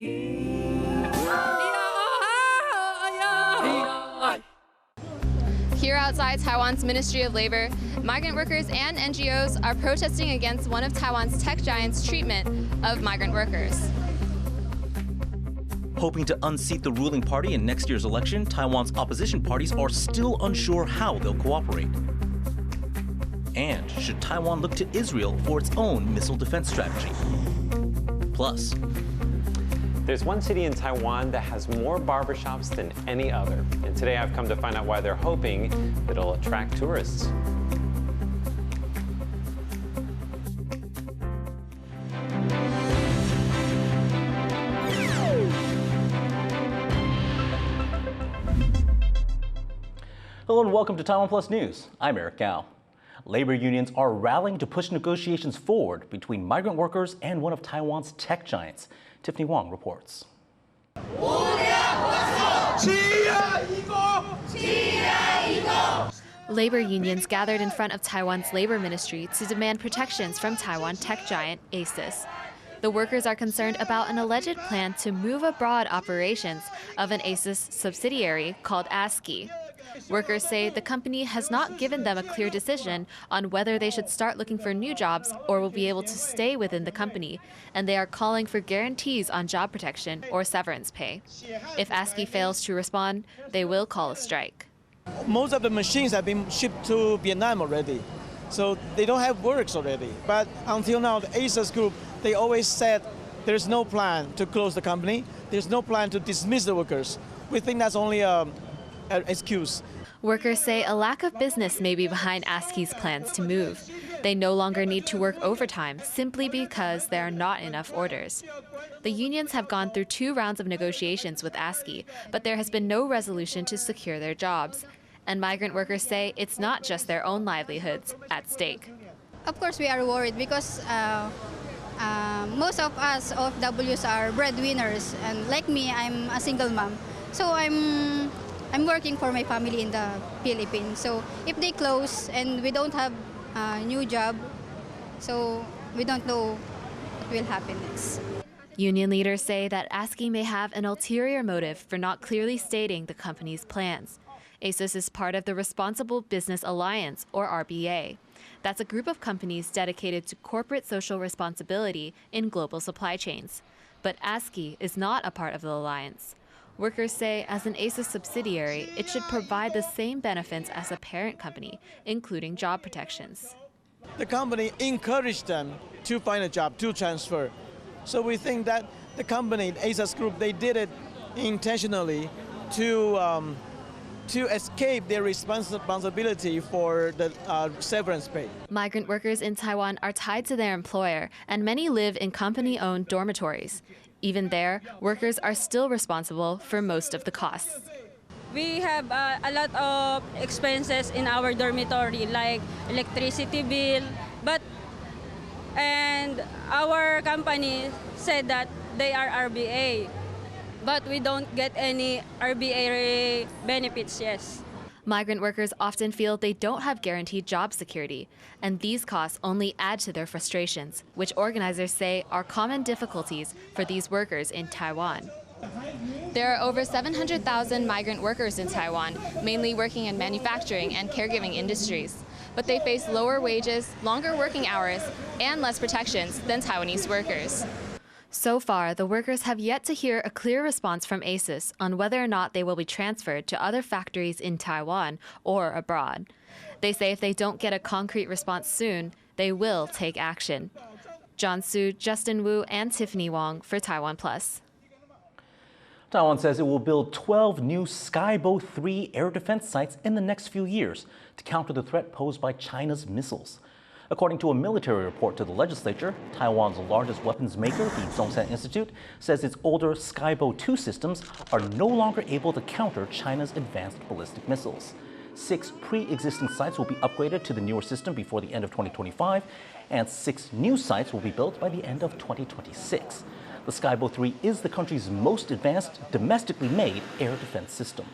Here outside Taiwan's Ministry of Labor, migrant workers and NGOs are protesting against one of Taiwan's tech giants' treatment of migrant workers. Hoping to unseat the ruling party in next year's election, Taiwan's opposition parties are still unsure how they'll cooperate. And should Taiwan look to Israel for its own missile defense strategy? Plus, there's one city in Taiwan that has more barbershops than any other. And today I've come to find out why they're hoping that it'll attract tourists. hello and welcome to TaiwanPlus News. I'm Eric Gao. Labor unions are rallying to push negotiations forward between migrant workers and one of Taiwan's tech giants. Tiffany Wong reports. Labor unions gathered in front of Taiwan's labor ministry to demand protections from Taiwan tech giant Asus. The workers are concerned about an alleged plan to move abroad operations of an Asus subsidiary called ASCII. Workers say the company has not given them a clear decision on whether they should start looking for new jobs or will be able to stay within the company, and they are calling for guarantees on job protection or severance pay. If ASCII fails to respond, they will call a strike. Most of the machines have been shipped to Vietnam already, so they don't have works already. But until now, the Asus Group, they always said there's no plan to close the company, there's no plan to dismiss the workers. We think that's only an excuse. Workers say a lack of business may be behind ASCII's plans to move. They no longer need to work overtime simply because there are not enough orders. The unions have gone through 2 rounds of negotiations with ASCII, but there has been no resolution to secure their jobs. And migrant workers say it's not just their own livelihoods at stake. Of course, we are worried because most of us OFWs are breadwinners, and like me, I'm a single mom. So I'm working for my family in the Philippines. So if they close and we don't have a new job, so we don't know what will happen next. Union leaders say that ASCII may have an ulterior motive for not clearly stating the company's plans. Asus is part of the Responsible Business Alliance, or RBA. That's a group of companies dedicated to corporate social responsibility in global supply chains. But ASCII is not a part of the alliance. Workers say as an Asus subsidiary, it should provide the same benefits as a parent company, including job protections. The company encouraged them to find a job, to transfer. So we think that the company, Asus Group, they did it intentionally to escape their responsibility for the severance pay. Migrant workers in Taiwan are tied to their employer, and many live in company-owned dormitories. Even there, workers are still responsible for most of the costs. We have a lot of expenses in our dormitory, like electricity bill, and our company said that they are RBA, but we don't get any RBA benefits, yes. Migrant workers often feel they don't have guaranteed job security, and these costs only add to their frustrations, which organizers say are common difficulties for these workers in Taiwan. There are over 700,000 migrant workers in Taiwan, mainly working in manufacturing and caregiving industries. But they face lower wages, longer working hours, and less protections than Taiwanese workers. So far, the workers have yet to hear a clear response from Asus on whether or not they will be transferred to other factories in Taiwan or abroad. They say if they don't get a concrete response soon, they will take action. John Su, Justin Wu, and Tiffany Wong for TaiwanPlus. Taiwan says it will build 12 new Skybow 3 air defense sites in the next few years to counter the threat posed by China's missiles. According to a military report to the legislature, Taiwan's largest weapons maker, the Zhongshan Institute, says its older Skybow 2 systems are no longer able to counter China's advanced ballistic missiles. 6 pre-existing sites will be upgraded to the newer system before the end of 2025, and 6 new sites will be built by the end of 2026. The Skybow 3 is the country's most advanced domestically made air defense system.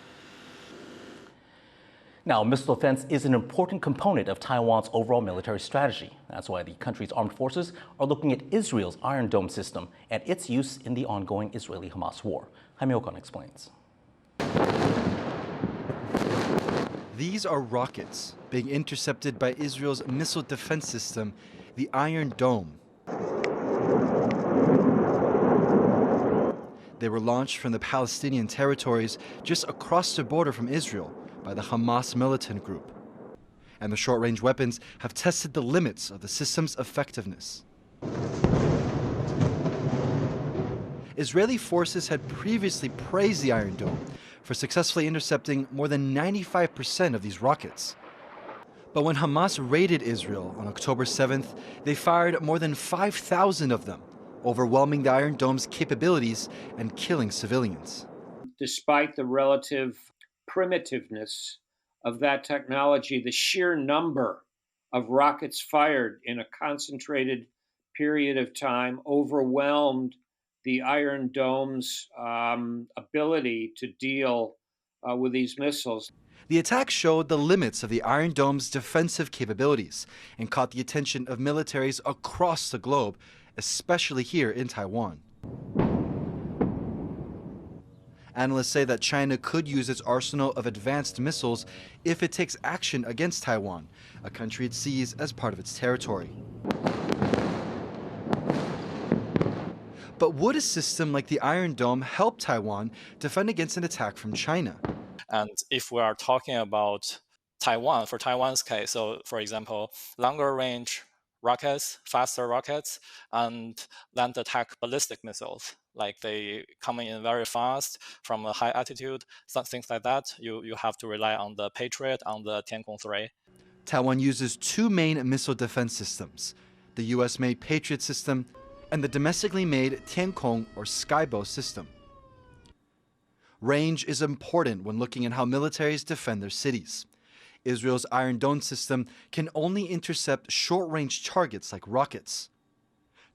Now, missile defense is an important component of Taiwan's overall military strategy. That's why the country's armed forces are looking at Israel's Iron Dome system and its use in the ongoing Israeli-Hamas war. Jaime Ocon explains. These are rockets being intercepted by Israel's missile defense system, the Iron Dome. They were launched from the Palestinian territories just across the border from Israel by the Hamas militant group. And the short-range weapons have tested the limits of the system's effectiveness. Israeli forces had previously praised the Iron Dome for successfully intercepting more than 95% of these rockets. But when Hamas raided Israel on October 7th, they fired more than 5,000 of them, overwhelming the Iron Dome's capabilities and killing civilians. Despite the relative primitiveness of that technology, the sheer number of rockets fired in a concentrated period of time overwhelmed the Iron Dome's ability to deal with these missiles. The attack showed the limits of the Iron Dome's defensive capabilities and caught the attention of militaries across the globe, especially here in Taiwan. Analysts say that China could use its arsenal of advanced missiles if it takes action against Taiwan, a country it sees as part of its territory. But would a system like the Iron Dome help Taiwan defend against an attack from China? And if we are talking about Taiwan, for Taiwan's case, so for example, longer range rockets, faster rockets, and land attack ballistic missiles, like they coming in very fast from a high altitude, things like that, you have to rely on the Patriot, on the Tiangong 3. Taiwan uses two main missile defense systems, the US-made Patriot system and the domestically made Tiangong or Skybow system. Range is important when looking at how militaries defend their cities. Israel's Iron Dome system can only intercept short-range targets like rockets.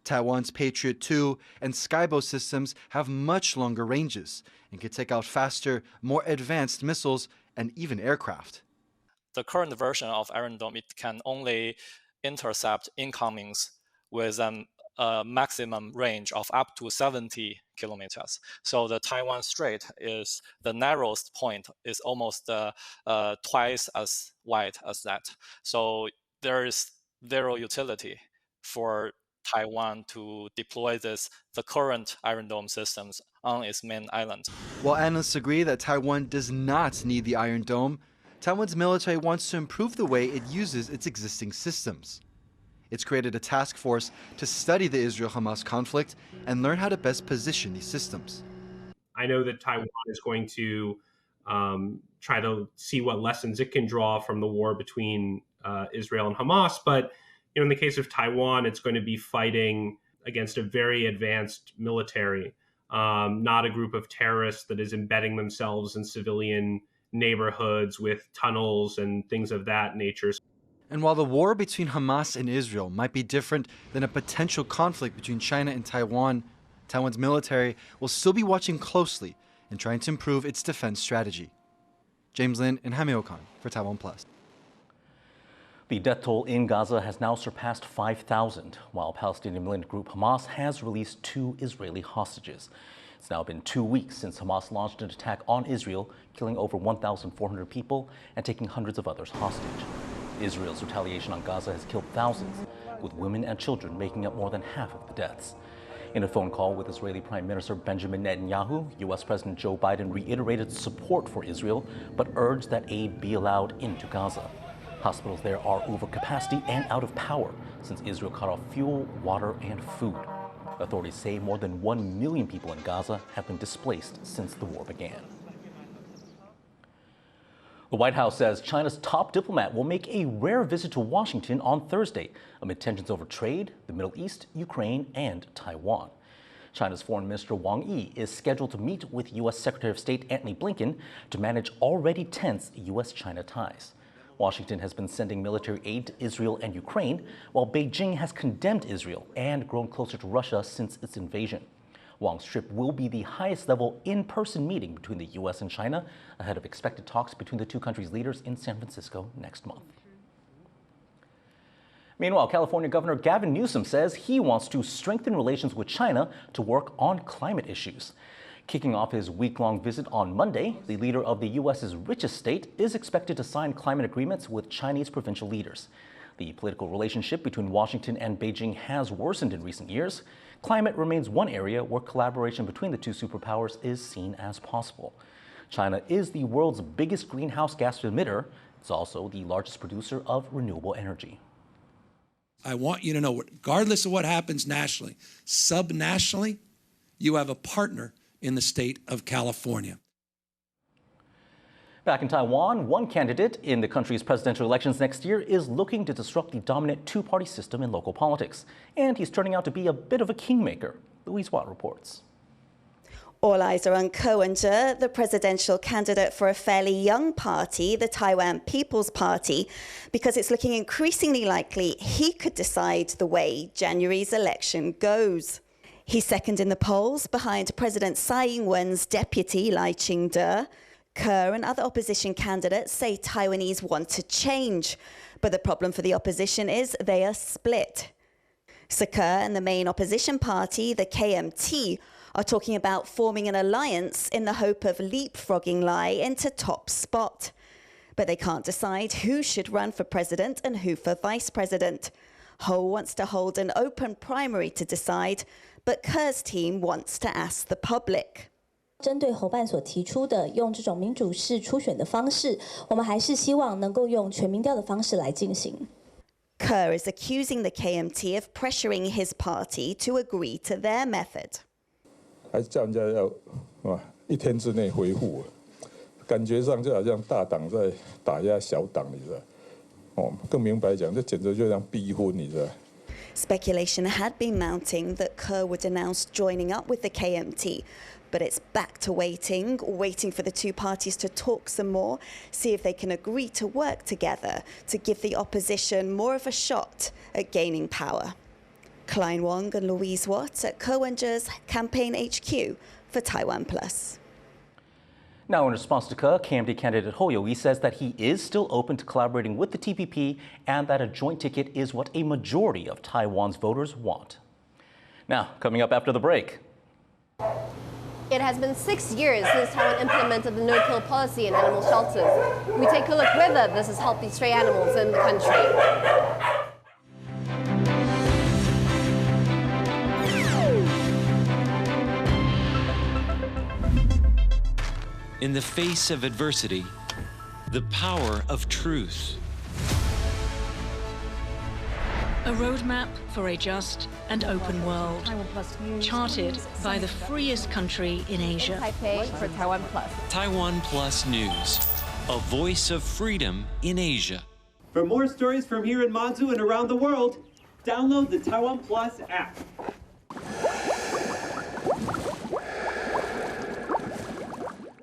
Taiwan's Patriot 2 and Skybow systems have much longer ranges and can take out faster, more advanced missiles and even aircraft. The current version of Iron Dome, it can only intercept incomings with a maximum range of up to 70 kilometers. So the Taiwan Strait is the narrowest point, is almost twice as wide as that. So there is zero utility for Taiwan to deploy the current Iron Dome systems on its main island. While analysts agree that Taiwan does not need the Iron Dome, Taiwan's military wants to improve the way it uses its existing systems. It's created a task force to study the Israel-Hamas conflict and learn how to best position these systems. I know that Taiwan is going to try to see what lessons it can draw from the war between Israel and Hamas. But in the case of Taiwan, it's going to be fighting against a very advanced military, not a group of terrorists that is embedding themselves in civilian neighborhoods with tunnels and things of that nature. And while the war between Hamas and Israel might be different than a potential conflict between China and Taiwan, Taiwan's military will still be watching closely and trying to improve its defense strategy. James Lin and Jaime Ocon for TaiwanPlus. The death toll in Gaza has now surpassed 5,000, while Palestinian militant group Hamas has released 2 Israeli hostages. It's now been 2 weeks since Hamas launched an attack on Israel, killing over 1,400 people and taking hundreds of others hostage. Israel's retaliation on Gaza has killed thousands, with women and children making up more than half of the deaths. In a phone call with Israeli Prime Minister Benjamin Netanyahu, U.S. President Joe Biden reiterated support for Israel, but urged that aid be allowed into Gaza. Hospitals there are over capacity and out of power since Israel cut off fuel, water, and food. Authorities say more than 1 million people in Gaza have been displaced since the war began. The White House says China's top diplomat will make a rare visit to Washington on Thursday amid tensions over trade, the Middle East, Ukraine, and Taiwan. China's Foreign Minister Wang Yi is scheduled to meet with U.S. Secretary of State Antony Blinken to manage already tense U.S.-China ties. Washington has been sending military aid to Israel and Ukraine, while Beijing has condemned Israel and grown closer to Russia since its invasion. Wang's trip will be the highest level in-person meeting between the U.S. and China ahead of expected talks between the two countries' leaders in San Francisco next month. Meanwhile, California Governor Gavin Newsom says he wants to strengthen relations with China to work on climate issues. Kicking off his week-long visit on Monday, the leader of the U.S.'s richest state is expected to sign climate agreements with Chinese provincial leaders. The political relationship between Washington and Beijing has worsened in recent years. Climate remains one area where collaboration between the two superpowers is seen as possible. China is the world's biggest greenhouse gas emitter. It's also the largest producer of renewable energy. I want you to know, regardless of what happens nationally, subnationally, you have a partner in the state of California. Back in Taiwan, one candidate in the country's presidential elections next year is looking to disrupt the dominant two-party system in local politics. And he's turning out to be a bit of a kingmaker. Louise Watt reports. All eyes are on Wen-je, the presidential candidate for a fairly young party, the Taiwan People's Party, because it's looking increasingly likely he could decide the way January's election goes. He's second in the polls behind President Tsai Ing-wen's deputy, Lai Ching-te. Kerr and other opposition candidates say Taiwanese want to change, but the problem for the opposition is they are split. Kerr and the main opposition party, the KMT, are talking about forming an alliance in the hope of leapfrogging Lai into top spot. But they can't decide who should run for president and who for vice president. Ho wants to hold an open primary to decide, but Kerr's team wants to ask the public. 针对侯办所提出的用这种民主式初选的方式，我们还是希望能够用全民调的方式来进行。 Kerr is accusing the KMT of pressuring his party to agree to their method. 还是叫人家要一天之内恢复，感觉上就好像大党在打压小党，你知道？更明白讲，这简直就像逼婚，你知道？ Speculation had been mounting that Kerr would announce joining up with the KMT, but it's back to waiting for the two parties to talk some more, see if they can agree to work together to give the opposition more of a shot at gaining power. Klein Wong and Louise Watt at Wen-je's campaign HQ for TaiwanPlus. Now, in response to Kerr, KMT candidate Ho Yo-ii says that he is still open to collaborating with the TPP and that a joint ticket is what a majority of Taiwan's voters want. Now, coming up after the break. It has been 6 years since Taiwan implemented the no-kill policy in animal shelters. We take a look whether this has helped the stray animals in the country. In the face of adversity, the power of truth. A roadmap for a just and open world, charted by the freest country in Asia. Taipei for TaiwanPlus. TaiwanPlus News, a voice of freedom in Asia. For more stories from here in Manzu and around the world, download the TaiwanPlus app.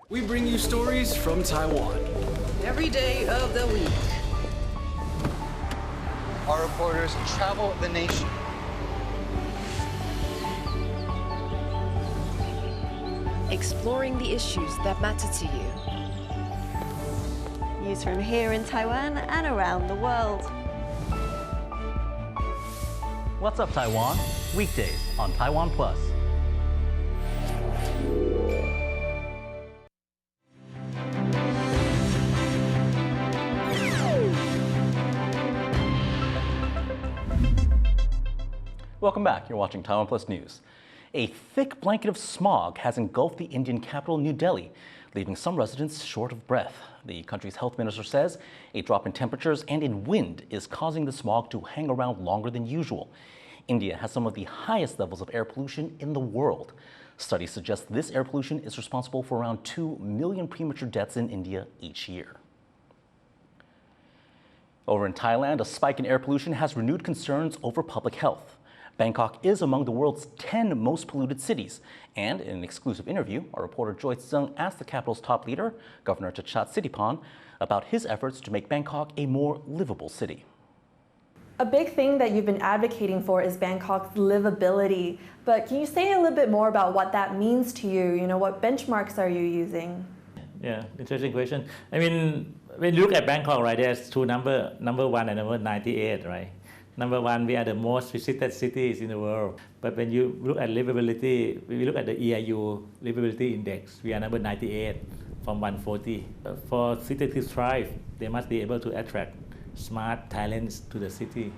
We bring you stories from Taiwan every day of the week. Our reporters travel the nation. Exploring the issues that matter to you. News from here in Taiwan and around the world. What's up, Taiwan? Weekdays on TaiwanPlus. Welcome back. You're watching TaiwanPlus News. A thick blanket of smog has engulfed the Indian capital, New Delhi, leaving some residents short of breath. The country's health minister says a drop in temperatures and in wind is causing the smog to hang around longer than usual. India has some of the highest levels of air pollution in the world. Studies suggest this air pollution is responsible for around 2 million premature deaths in India each year. Over in Thailand, a spike in air pollution has renewed concerns over public health. Bangkok is among the world's 10 most polluted cities. And in an exclusive interview, our reporter Joyce Tseng asked the capital's top leader, Governor Chachat Sittipan, about his efforts to make Bangkok a more livable city. A big thing that you've been advocating for is Bangkok's livability. But can you say a little bit more about what that means to you? You know, what benchmarks are you using? Yeah, interesting question. I mean, when you look at Bangkok, right, there's two number 1 and number 98, right? Number 1, we are the most visited cities in the world. But when you look at livability, we look at the EIU livability index, we are number 98 from 140. For cities to thrive, they must be able to attract smart talents to the city.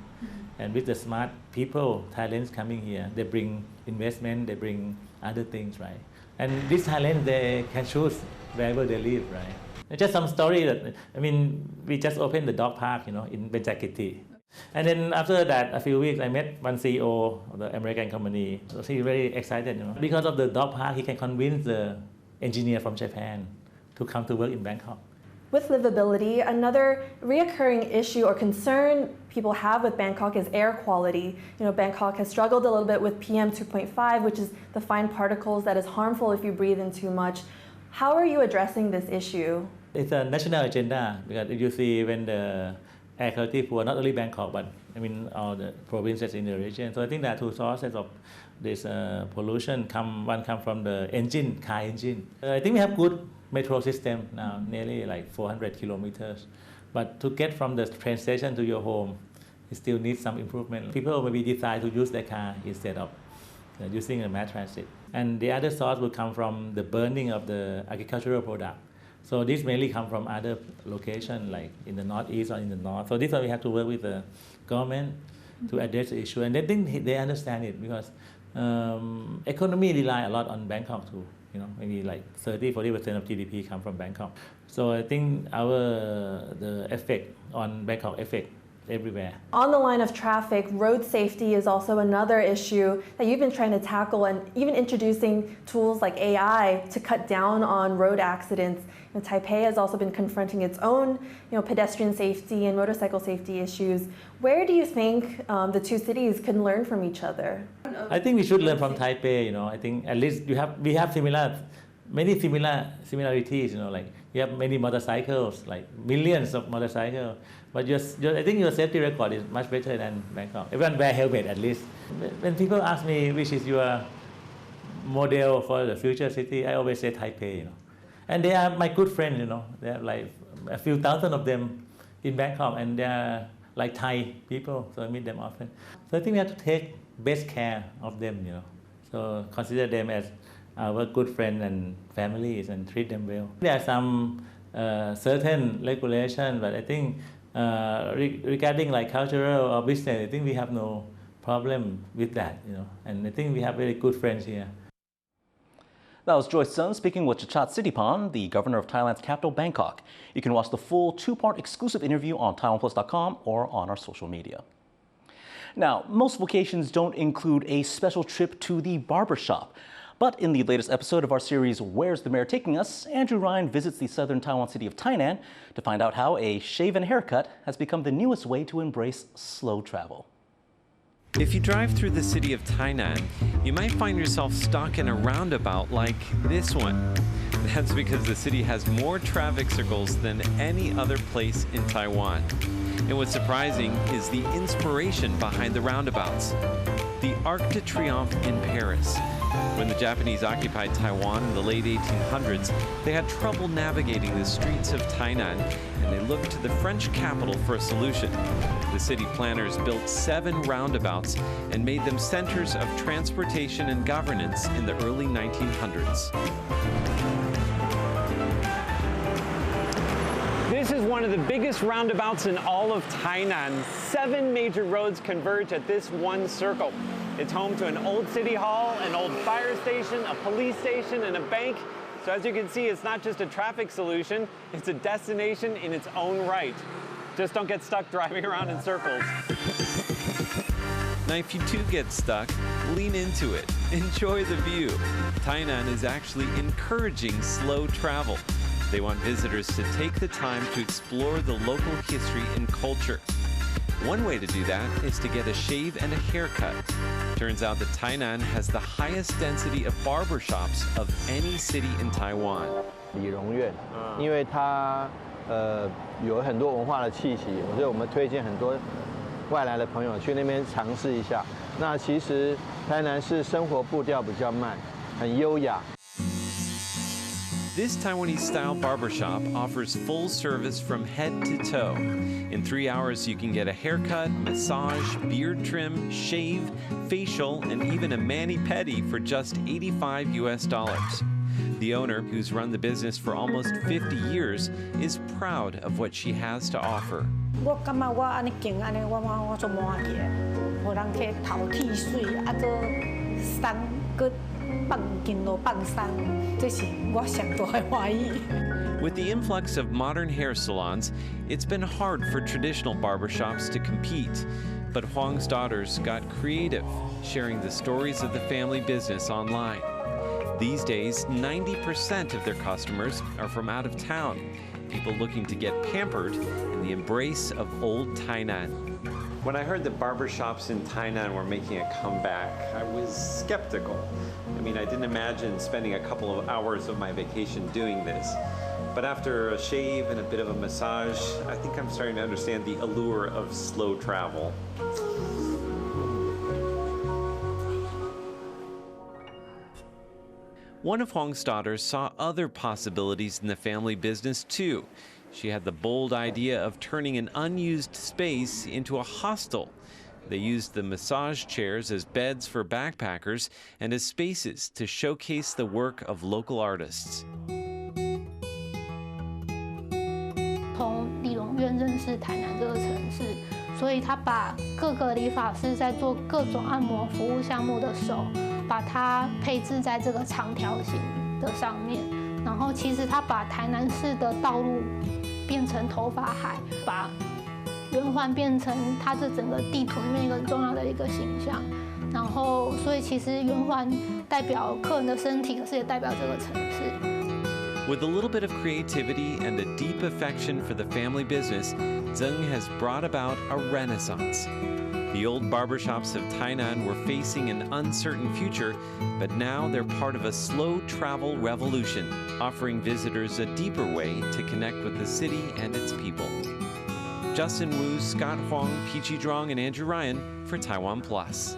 And with the smart people, talents coming here, they bring investment, they bring other things, right? And these talents, they can choose wherever they live, right? Just some story that, I mean, we just opened the dog park, you know, in Wen-je. And then after that, a few weeks, I met one CEO of the American company. So he's very excited, you know. Because of the dog park, he can convince the engineer from Japan to come to work in Bangkok. With livability, another reoccurring issue or concern people have with Bangkok is air quality. You know, Bangkok has struggled a little bit with PM 2.5, which is the fine particles that is harmful if you breathe in too much. How are you addressing this issue? It's a national agenda, because if you see when the air quality poor, not only Bangkok, but I mean all the provinces in the region. So I think there are two sources of this pollution. One comes from the engine, car engine. I think we have good metro system now, nearly like 400 kilometers. But to get from the train station to your home, it still needs some improvement. People maybe decide to use their car instead of using a mass transit. And the other source will come from the burning of the agricultural product. So this mainly come from other locations, like in the northeast or in the north. So this is why we have to work with the government to address the issue. And I think they understand it, because economy rely a lot on Bangkok too. You know, maybe like 30-40% of GDP come from Bangkok. So I think the effect on Bangkok affect everywhere. On the line of traffic, road safety is also another issue that you've been trying to tackle, and even introducing tools like AI to cut down on road accidents. You know, Taipei has also been confronting its own, you know, pedestrian safety and motorcycle safety issues. Where do you think the two cities can learn from each other? I think we should learn from Taipei. You know, I think at least we have many similarities. You know, like you have many motorcycles, like millions of motorcycles. But I think your safety record is much better than Bangkok. Everyone wear helmet at least. When people ask me which is your model for the future city, I always say Taipei. You know, and they are my good friends. You know, they have like a few thousand of them in Bangkok, and they are like Thai people, so I meet them often. So I think we have to take best care of them. You know, so consider them as our good friends and families and treat them well. There are some certain regulations, but I think regarding like cultural or business, I think we have no problem with that, you know, and I think we have very good friends here. That was Joyce Tseng speaking with Chachat Sittipan, the governor of Thailand's capital, Bangkok. You can watch the full two-part exclusive interview on TaiwanPlus.com or on our social media. Now, most vacations don't include a special trip to the barbershop. But in the latest episode of our series, Where's the Mayor Taking Us?, Andrew Ryan visits the southern Taiwan city of Tainan to find out how a shave and haircut has become the newest way to embrace slow travel. If you drive through the city of Tainan, you might find yourself stuck in a roundabout like this one. That's because the city has more traffic circles than any other place in Taiwan. And what's surprising is the inspiration behind the roundabouts. The Arc de Triomphe in Paris. When the Japanese occupied Taiwan in the late 1800s, they had trouble navigating the streets of Tainan, and they looked to the French capital for a solution. The city planners built 7 roundabouts and made them centers of transportation and governance in the early 1900s. This is one of the biggest roundabouts in all of Tainan. 7 major roads converge at this one circle. It's home to an old city hall, an old fire station, a police station, and a bank. So as you can see, it's not just a traffic solution, it's a destination in its own right. Just don't get stuck driving around in circles. Now, if you do get stuck, lean into it. Enjoy the view. Tainan is actually encouraging slow travel. They want visitors to take the time to explore the local history and culture. One way to do that is to get a shave and a haircut. Turns out that Tainan has the highest density of barbershops of any city in Taiwan. 理容院，因为它有很多文化的气息，所以我们推荐很多外来的朋友去那边尝试一下。那其实台南市生活步调比较慢，很优雅。 This Taiwanese-style barbershop offers full service from head to toe. In 3 hours, you can get a haircut, massage, beard trim, shave, facial, and even a mani-pedi for just $85 US. The owner, who's run the business for almost 50 years, is proud of what she has to offer. 我感觉我安尼经安尼，我做满起，互人去头剃水，啊个送个。 With the influx of modern hair salons, it's been hard for traditional barbershops to compete. But Huang's daughters got creative, sharing the stories of the family business online. These days, 90% of their customers are from out of town, people looking to get pampered in the embrace of old Tainan. When I heard that barbershops in Tainan were making a comeback, I was skeptical. I mean, I didn't imagine spending a couple of hours of my vacation doing this. But after a shave and a bit of a massage, I think I'm starting to understand the allure of slow travel. One of Huang's daughters saw other possibilities in the family business too. She had the bold idea of turning an unused space into a hostel. They used the massage chairs as beds for backpackers and as spaces to showcase the work of local artists. 从理容院认识台南这个城市，所以他把各个理发师在做各种按摩服务项目的手，把它配置在这个长条形的上面。然后其实他把台南市的道路变成头发海，把圆环变成它这整个地图里面一个很重要的一个形象。然后，所以其实圆环代表客人的身体，可是也代表这个城市。With a little bit of creativity and a deep affection for the family business, Tseng has brought about a renaissance. The old barbershops of Tainan were facing an uncertain future, but now they're part of a slow travel revolution, offering visitors a deeper way to connect with the city and its people. Justin Wu, Scott Huang, Peachy Drong, and Andrew Ryan for TaiwanPlus.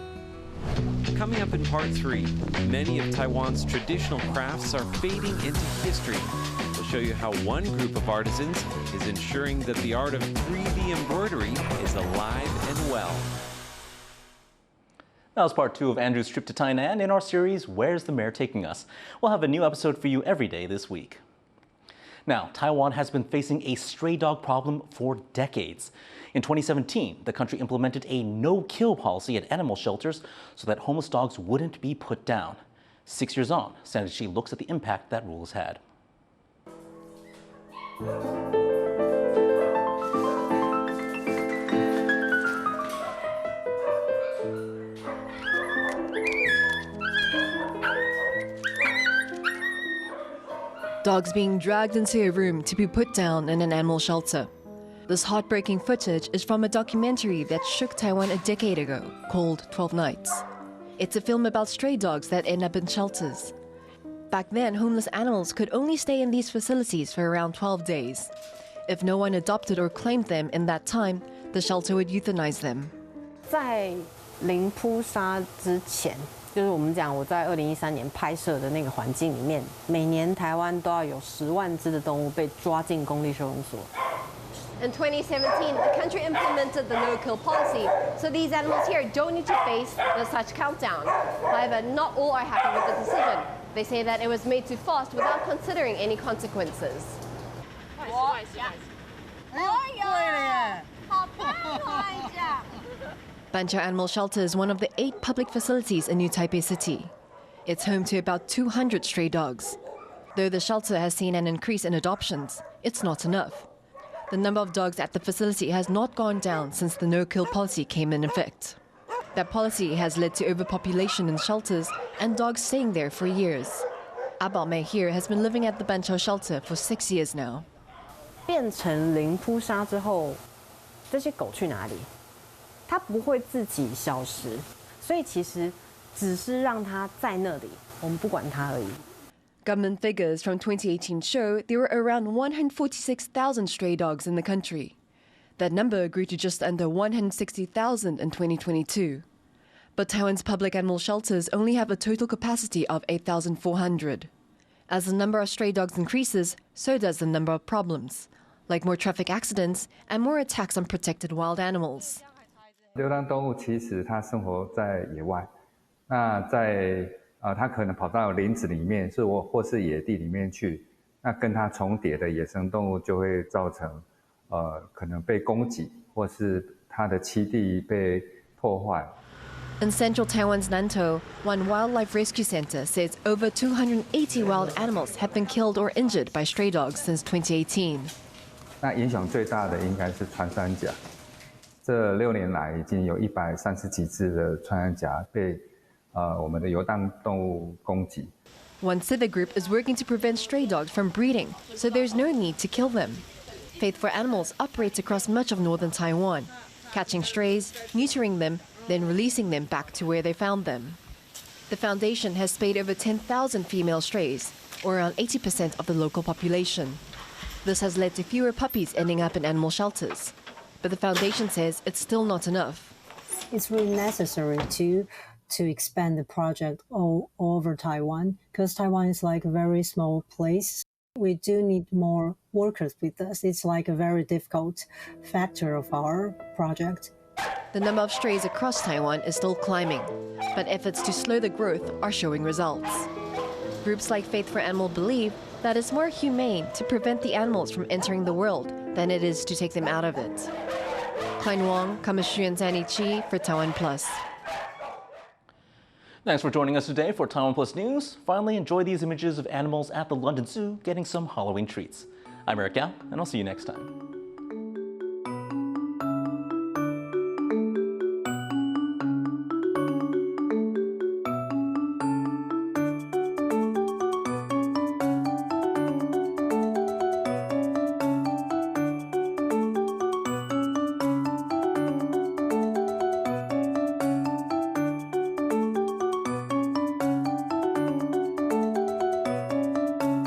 Coming up in part 3, many of Taiwan's traditional crafts are fading into history. We'll show you how one group of artisans is ensuring that the art of 3D embroidery is alive and well. That was part 2 of Andrew's trip to Tainan in our series, Where's the Mayor Taking Us? We'll have a new episode for you every day this week. Now, Taiwan has been facing a stray dog problem for decades. In 2017, the country implemented a no-kill policy at animal shelters so that homeless dogs wouldn't be put down. 6 years on, Senator Shi looks at the impact that rule has had. Dogs being dragged into a room to be put down in an animal shelter. This heartbreaking footage is from a documentary that shook Taiwan a decade ago called 12 Nights. It's a film about stray dogs that end up in shelters. Back then, homeless animals could only stay in these facilities for around 12 days. If no one adopted or claimed them in that time, the shelter would euthanize them. 在零扑杀之前，就是我们讲我在2013年拍摄的那个环境里面，每年台湾都要有10万只的动物被抓进公立收容所。In 2017, the country implemented the no-kill policy, so these animals here don't need to face the such countdown. However, not all are happy with the decision. They say that it was made too fast without considering any consequences. Banqiao Animal Shelter is one of the 8 public facilities in New Taipei City. It's home to about 200 stray dogs. Though the shelter has seen an increase in adoptions, it's not enough. The number of dogs at the facility has not gone down since the no-kill policy came in effect. That policy has led to overpopulation in shelters and dogs staying there for years. Abao Mei here has been living at the Banqiao shelter for 6 years now. 变成零扑杀之后，这些狗去哪里？它不会自己消失，所以其实只是让它在那里，我们不管它而已。 Government figures from 2018 show there were around 146,000 stray dogs in the country. That number grew to just under 160,000 in 2022. But Taiwan's public animal shelters only have a total capacity of 8,400. As the number of stray dogs increases, so does the number of problems, like more traffic accidents and more attacks on protected wild animals. 流浪动物其实它生活在野外，那在它可能跑到林子里面，或是野地里面去，那跟它重叠的野生动物就会造成可能被攻击，或是它的栖地被破坏。In central Taiwan's Nantou, one wildlife rescue center says over 280 wild animals have been killed or injured by stray dogs since 2018. 那影响最大的应该是穿山甲。这6年来，已经有130几只的穿山甲被我们的游荡动物攻击。One civic group is working to prevent stray dogs from breeding, so there's no need to kill them. Faith for Animals operates across much of northern Taiwan, catching strays, neutering them, then releasing them back to where they found them. The foundation has spayed over 10,000 female strays, or around 80% of the local population. This has led to fewer puppies ending up in animal shelters. But the foundation says it's still not enough. It's really necessary to expand the project all over Taiwan, because Taiwan is like a very small place. We do need more workers with us. It's like a very difficult factor of our project. The number of strays across Taiwan is still climbing, but efforts to slow the growth are showing results. Groups like Faith for Animal believe that it's more humane to prevent the animals from entering the world than it is to take them out of it. Klein Wong, Kamashu and Zani Chi for TaiwanPlus. Thanks for joining us today for TaiwanPlus News. Finally, enjoy these images of animals at the London Zoo getting some Halloween treats. I'm Eric Yao, and I'll see you next time.